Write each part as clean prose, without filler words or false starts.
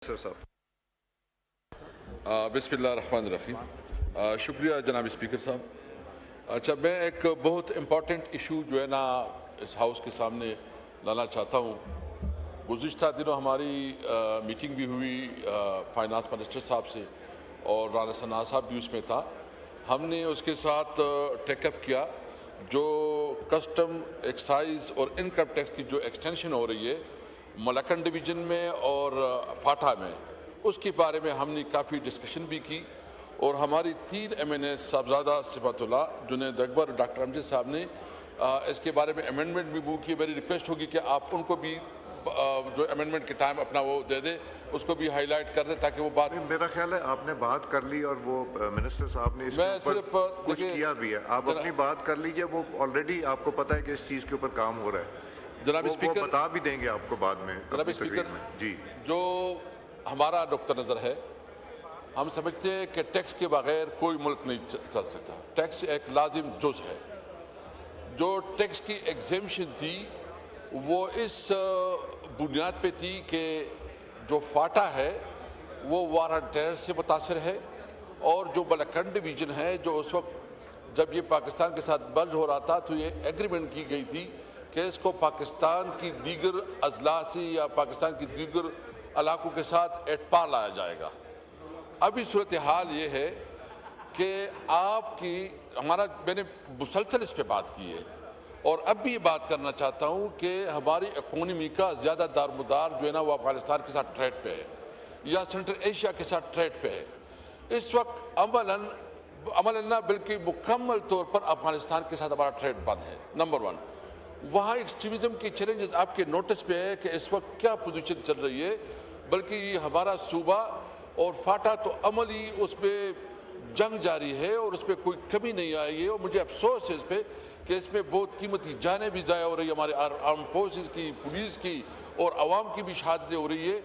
سر صاحب بسم اللہ الرحمن الرحیم. شکریہ جناب اسپیکر صاحب. اچھا، میں ایک بہت امپورٹنٹ ایشو جو ہے نا اس ہاؤس کے سامنے لانا چاہتا ہوں. گزشتہ دنوں ہماری میٹنگ بھی ہوئی فائنانس منسٹر صاحب سے اور رانا ثنا صاحب بھی اس میں تھا. ہم نے اس کے ساتھ ٹیک اپ کیا جو کسٹم ایکسائز اور انکم ٹیکس کی جو ایکسٹینشن ہو رہی ہے ملکن ڈویژن میں اور فاٹا میں، اس کے بارے میں ہم نے کافی ڈسکشن بھی کی. اور ہماری 3 MNA صاحبزادہ صفت اللہ، جنید اکبر اور ڈاکٹر امجد صاحب نے اس کے بارے میں امینڈمنٹ بھی موو کی. میری ریکویسٹ ہوگی کہ آپ ان کو بھی جو امینڈمنٹ کے ٹائم اپنا وہ دے دیں، اس کو بھی ہائی لائٹ کر دیں تاکہ وہ بات. میرا خیال ہے آپ نے بات کر لی اور وہ منسٹر صاحب نے اس کے اوپر کچھ کیا بھی ہے. آپ اپنی بات کر لیجئے، وہ آلریڈی آپ کو پتہ ہے کہ اس چیز کے اوپر کام ہو رہا ہے. جناب وہ اسپیکر بتا بھی دیں گے آپ کو بعد میں. جناب اسپیکر، جی، جو ہمارا نقطہ نظر ہے، ہم سمجھتے ہیں کہ ٹیکس کے بغیر کوئی ملک نہیں چل سکتا. ٹیکس ایک لازم جز ہے. جو ٹیکس کی ایگزیمشن تھی وہ اس بنیاد پہ تھی کہ جو فاٹا ہے وہ وار آن ٹیرر سے متاثر ہے، اور جو ملکن ڈویژن ہے جو اس وقت جب یہ پاکستان کے ساتھ مرج ہو رہا تھا تو یہ ایگریمنٹ کی گئی تھی کہ اس کو پاکستان کی دیگر اضلاع سے یا پاکستان کی دیگر علاقوں کے ساتھ ایٹ پار لایا جائے گا. ابھی صورتحال یہ ہے کہ میں نے مسلسل اس پہ بات کی ہے اور اب بھی یہ بات کرنا چاہتا ہوں کہ ہماری اکانومی کا زیادہ دارمدار جو ہے نا وہ افغانستان کے ساتھ ٹریڈ پہ ہے یا سینٹرل ایشیا کے ساتھ ٹریڈ پہ ہے. اس وقت عملاً نہ بلکہ مکمل طور پر افغانستان کے ساتھ ہمارا ٹریڈ بند ہے. نمبر 1، وہاں ایکسٹریمزم کی چیلنجز آپ کے نوٹس پہ ہے کہ اس وقت کیا پوزیشن چل رہی ہے، بلکہ یہ ہمارا صوبہ اور فاٹا تو عملی اس پہ جنگ جاری ہے اور اس پہ کوئی کمی نہیں آئی ہے. اور مجھے افسوس ہے اس پہ کہ اس میں بہت قیمتی جانیں بھی ضائع ہو رہی ہے، ہمارے آرم فورسز کی، پولیس کی اور عوام کی بھی شہادتیں ہو رہی ہے.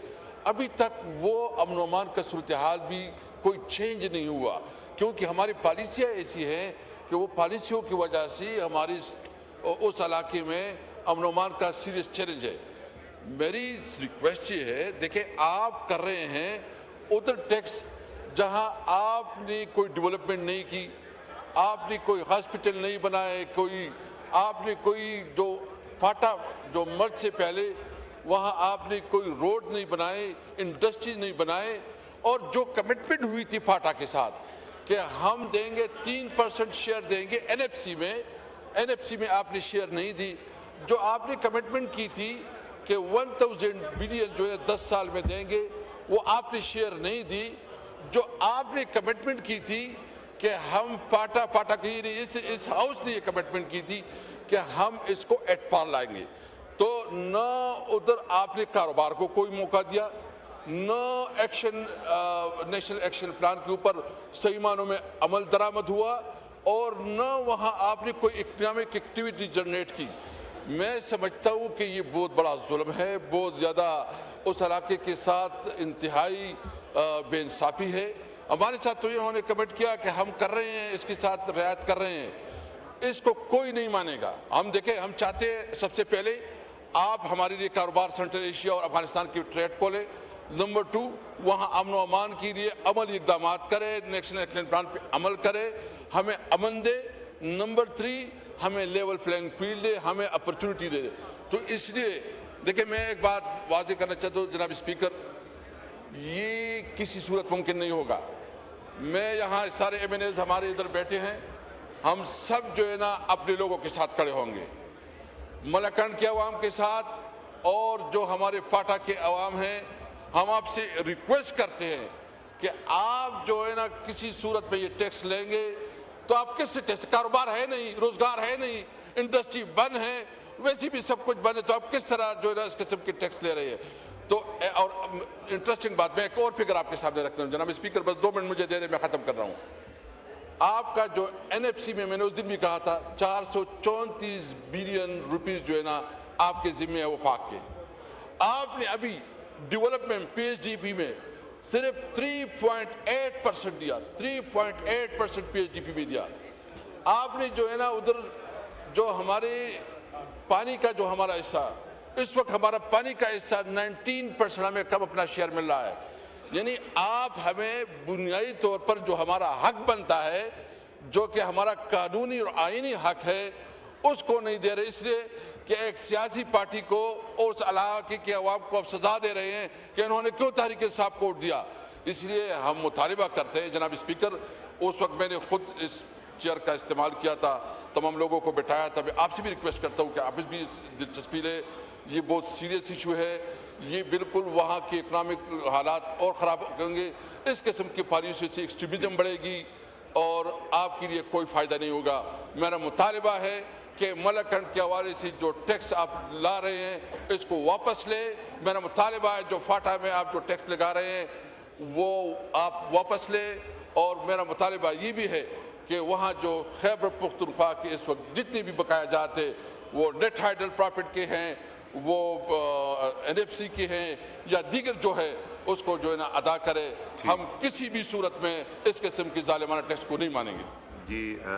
ابھی تک وہ امن و امان کا صورتحال بھی کوئی چینج نہیں ہوا، کیونکہ ہماری پالیسیاں ایسی ہیں کہ وہ پالیسیوں کی وجہ سے ہماری اس علاقے میں امن و امان کا سیریس چیلنج ہے. میری ریکویسٹ یہ ہے، دیکھیں آپ کر رہے ہیں ادھر ٹیکس جہاں آپ نے کوئی ڈیولپمنٹ نہیں کی، آپ نے کوئی ہاسپٹل نہیں بنائے، آپ نے کوئی جو فاٹا جو مرج سے پہلے وہاں آپ نے کوئی روڈ نہیں بنائے، انڈسٹریز نہیں بنائے. اور جو کمٹمنٹ ہوئی تھی فاٹا کے ساتھ کہ ہم دیں گے 3% شیئر دیں گے این ایف سی میں آپ نے شیئر نہیں دی. جو آپ نے کمٹمنٹ کی تھی کہ 1000 بلین جو ہے 10 سال میں دیں گے، وہ آپ نے شیئر نہیں دی. جو آپ نے کمٹمنٹ کی تھی کہ ہم فاٹا کی اس ہاؤس نے یہ کمٹمنٹ کی تھی کہ ہم اس کو ایٹ پار لائیں گے، تو نہ ادھر آپ نے کاروبار کو کوئی موقع دیا، نہ نیشنل ایکشن پلان کے اوپر صحیح معنوں میں عمل درآمد ہوا، اور نہ وہاں آپ نے کوئی اکنامک ایکٹیویٹی جنریٹ کی. میں سمجھتا ہوں کہ یہ بہت بڑا ظلم ہے، بہت زیادہ اس علاقے کے ساتھ انتہائی بے انصافی ہے. ہمارے ساتھ تو انہوں نے کمنٹ کیا کہ ہم کر رہے ہیں، اس کے ساتھ رعایت کر رہے ہیں. اس کو کوئی نہیں مانے گا. ہم دیکھیں، ہم چاہتے ہیں سب سے پہلے آپ ہمارے لیے کاروبار سینٹرل ایشیا اور افغانستان کی ٹریڈ کھولیں. نمبر 2، وہاں امن و امان کے لیے عملی اقدامات کرے، نیشنل ایکشن پلان پہ عمل کرے، ہمیں امن دے. نمبر 3، ہمیں لیول پلینگ فیلڈ دے، ہمیں اپرچونٹی دے. تو اس لیے دیکھیں، میں ایک بات واضح کرنا چاہتا ہوں جناب اسپیکر، یہ کسی صورت ممکن نہیں ہوگا. میں یہاں سارے MNAs ہمارے ادھر بیٹھے ہیں، ہم سب جو ہے نا اپنے لوگوں کے ساتھ کھڑے ہوں گے، ملکن کے عوام کے ساتھ، اور جو ہمارے فاٹا کے عوام ہیں. ہم آپ سے ریکویسٹ کرتے ہیں کہ آپ جو ہے نا کسی صورت میں یہ ٹیکس لیں گے تو آپ کس سے ٹیکس؟ کاروبار ہے نہیں، روزگار ہے نہیں، انڈسٹری بند ہے، ویسی بھی سب کچھ بند ہے، تو آپ کس طرح جو ہے نا اس قسم کی ٹیکس لے رہے ہیں؟ تو اور انٹرسٹنگ بات، میں ایک اور فگر آپ کے سامنے رکھتا ہوں جناب اسپیکر، بس 2 منٹ مجھے دے دیں، میں ختم کر رہا ہوں. آپ کا جو NFC میں نے اس دن بھی کہا تھا 434 بلین روپیز جو ہے نا آپ کے ذمہ ہے وفاق کے. آپ نے ابھی ڈیولپمنٹ PHDP میں صرف 3.8% دیا، 3.8% PHDP میں دیا. آپ نے جو ہے نا ادھر جو ہمارے پانی کا جو ہمارا حصہ اس وقت ہمارا پانی کا حصہ 19% ہمیں کم اپنا شیئر مل رہا ہے. یعنی آپ ہمیں بنیادی طور پر جو ہمارا حق بنتا ہے، جو کہ ہمارا قانونی اور آئینی حق ہے، اس کو نہیں دے رہے، اس لیے کہ ایک سیاسی پارٹی کو اور اس علاقے کے عوام کو اب سزا دے رہے ہیں کہ انہوں نے کیوں تحریک انصاف کو ووٹ دیا. اس لیے ہم مطالبہ کرتے ہیں جناب اسپیکر، اس وقت میں نے خود اس چیئر کا استعمال کیا تھا، تمام لوگوں کو بٹھایا تھا. میں آپ سے بھی ریکویسٹ کرتا ہوں کہ آپ بھی دلچسپی لیں، یہ بہت سیریس ایشو ہے، یہ بالکل وہاں کے اکنامک حالات اور خراب کریں گے. اس قسم کی پالیسی سے ایکسٹریمزم بڑھے گی اور آپ کے لیے کوئی فائدہ نہیں ہوگا. میرا مطالبہ ہے کہ ملکنڈ کے حوالے سے جو ٹیکس آپ لا رہے ہیں اس کو واپس لیں. میرا مطالبہ ہے جو فاٹا میں آپ جو ٹیکس لگا رہے ہیں وہ آپ واپس لیں. اور میرا مطالبہ یہ بھی ہے کہ وہاں جو خیبر پختونخوا کے اس وقت جتنے بھی بقایا جاتے وہ نیٹ ہائیڈل پرافٹ کے ہیں، وہ NFC کے ہیں یا دیگر جو ہے اس کو جو ہے نا ادا کرے. ہم کسی بھی صورت میں اس قسم کی ظالمانہ ٹیکس کو نہیں مانیں گے. جی